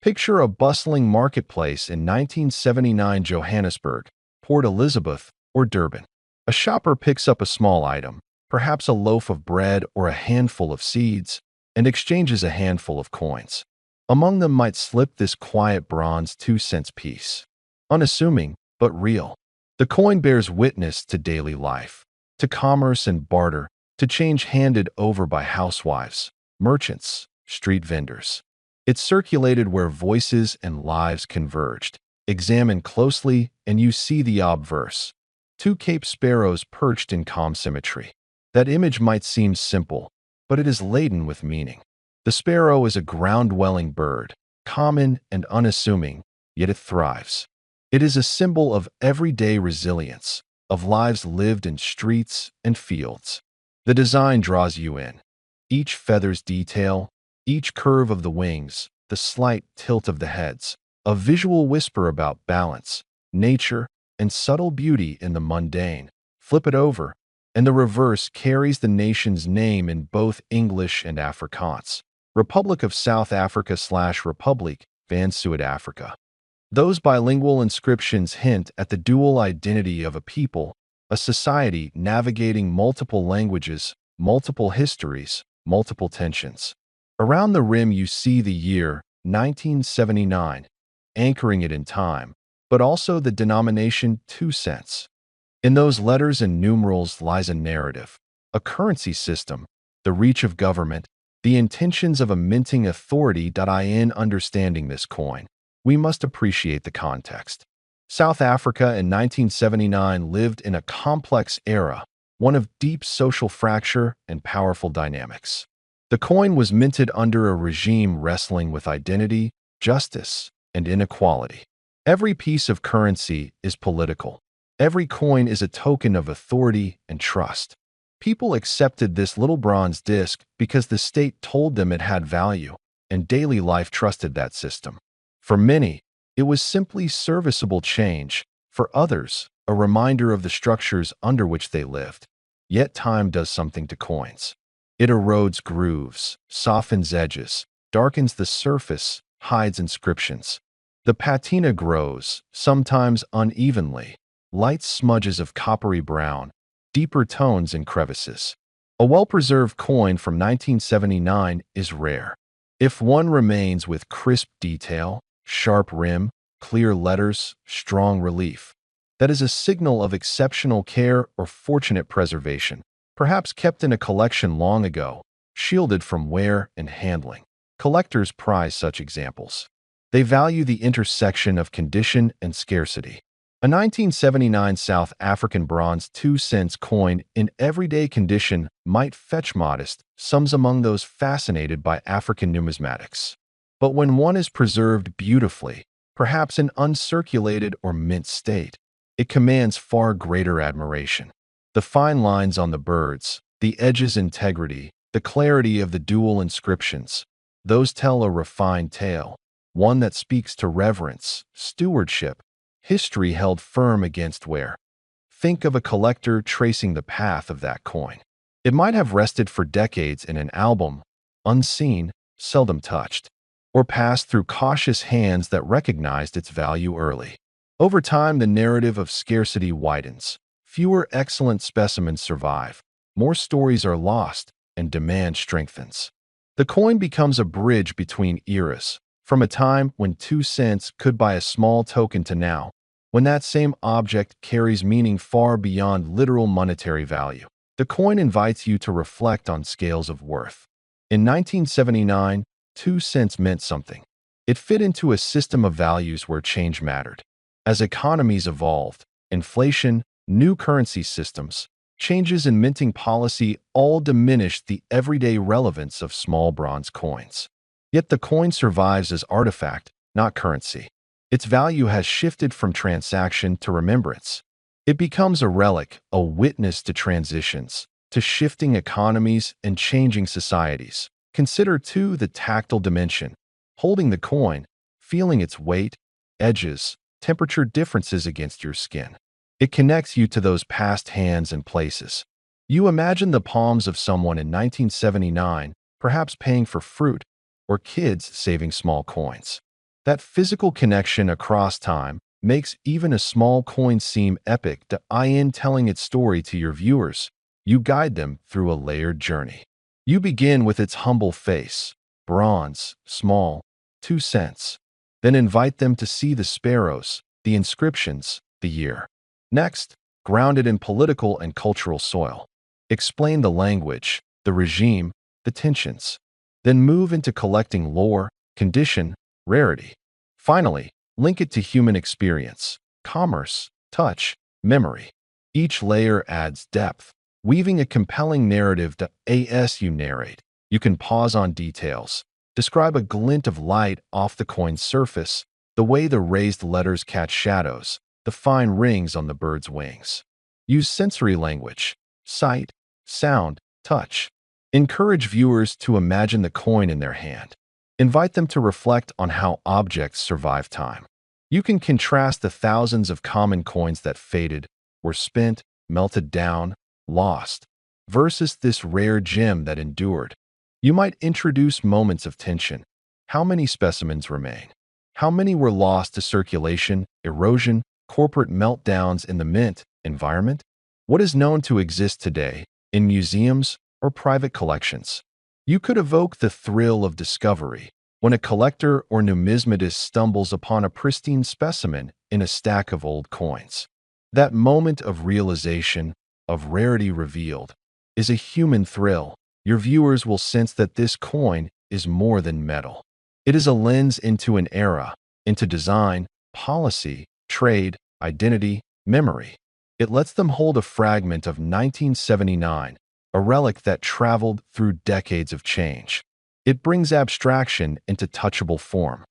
Picture a bustling marketplace in 1979 Johannesburg, Port Elizabeth, or Durban. A shopper picks up a small item, perhaps a loaf of bread or a handful of seeds, and exchanges a handful of coins. Among them might slip this quiet bronze 2-cent piece. Unassuming, but real. The coin bears witness to daily life, to commerce and barter, to change handed over by housewives, merchants, street vendors. It circulated where voices and lives converged. Examine closely, and you see the obverse. Two Cape sparrows perched in calm symmetry. That image might seem simple, but it is laden with meaning. The sparrow is a ground-dwelling bird, common and unassuming, yet it thrives. It is a symbol of everyday resilience, of lives lived in streets and fields. The design draws you in. Each feather's detail, each curve of the wings, the slight tilt of the heads, a visual whisper about balance, nature, and subtle beauty in the mundane. Flip it over, and the reverse carries the nation's name in both English and Afrikaans. Republic of South Africa/Republiek van Suid-Afrika. Those bilingual inscriptions hint at the dual identity of a people, a society navigating multiple languages, multiple histories, multiple tensions. Around the rim you see the year 1979, anchoring it in time, but also the denomination 2 cents. In those letters and numerals lies a narrative, a currency system, the reach of government, the intentions of a minting authority. In understanding this coin, we must appreciate the context. South Africa in 1979 lived in a complex era, one of deep social fracture and powerful dynamics. The coin was minted under a regime wrestling with identity, justice, and inequality. Every piece of currency is political. Every coin is a token of authority and trust. People accepted this little bronze disc because the state told them it had value, and daily life trusted that system. For many, it was simply serviceable change. For others, a reminder of the structures under which they lived. Yet time does something to coins. It erodes grooves, softens edges, darkens the surface, hides inscriptions. The patina grows, sometimes unevenly, light smudges of coppery brown, deeper tones in crevices. A well-preserved coin from 1979 is rare. If one remains with crisp detail, sharp rim, clear letters, strong relief, that is a signal of exceptional care or fortunate preservation, perhaps kept in a collection long ago, shielded from wear and handling. Collectors prize such examples. They value the intersection of condition and scarcity. A 1979 South African bronze 2 cents coin in everyday condition might fetch modest sums among those fascinated by African numismatics. But when one is preserved beautifully, perhaps in uncirculated or mint state, it commands far greater admiration. The fine lines on the birds, the edges' integrity, the clarity of the dual inscriptions, those tell a refined tale, one that speaks to reverence, stewardship, history held firm against wear. Think of a collector tracing the path of that coin. It might have rested for decades in an album, unseen, seldom touched, or passed through cautious hands that recognized its value early. Over time, the narrative of scarcity widens. Fewer excellent specimens survive, more stories are lost, and demand strengthens. The coin becomes a bridge between eras, from a time when 2 cents could buy a small token to now, when that same object carries meaning far beyond literal monetary value. The coin invites you to reflect on scales of worth. In 1979, 2 cents meant something. It fit into a system of values where change mattered. As economies evolved, inflation, new currency systems, changes in minting policy all diminished the everyday relevance of small bronze coins. Yet the coin survives as artifact, not currency. Its value has shifted from transaction to remembrance. It becomes a relic, a witness to transitions, to shifting economies and changing societies. Consider, too, the tactile dimension. Holding the coin, feeling its weight, edges, temperature differences against your skin. It connects you to those past hands and places. You imagine the palms of someone in 1979, perhaps paying for fruit, or kids saving small coins. That physical connection across time makes even a small coin seem epic. In telling its story to your viewers, you guide them through a layered journey. You begin with its humble face, bronze, small, 2 cents. Then invite them to see the sparrows, the inscriptions, the year. Next, ground it in political and cultural soil. Explain the language, the regime, the tensions. Then move into collecting lore, condition, rarity. Finally, link it to human experience, commerce, touch, memory. Each layer adds depth, weaving a compelling narrative. As you narrate, you can pause on details, describe a glint of light off the coin's surface, the way the raised letters catch shadows, the fine rings on the bird's wings. Use sensory language, sight, sound, touch. Encourage viewers to imagine the coin in their hand. Invite them to reflect on how objects survive time. You can contrast the thousands of common coins that faded, were spent, melted down, lost, versus this rare gem that endured. You might introduce moments of tension. How many specimens remain? How many were lost to circulation, erosion, corporate meltdowns in the mint environment? What is known to exist today in museums or private collections? You could evoke the thrill of discovery when a collector or numismatist stumbles upon a pristine specimen in a stack of old coins. That moment of realization, of rarity revealed, is a human thrill. Your viewers will sense that this coin is more than metal. It is a lens into an era, into design, policy, trade, identity, memory. It lets them hold a fragment of 1979, a relic that traveled through decades of change. It brings abstraction into touchable form.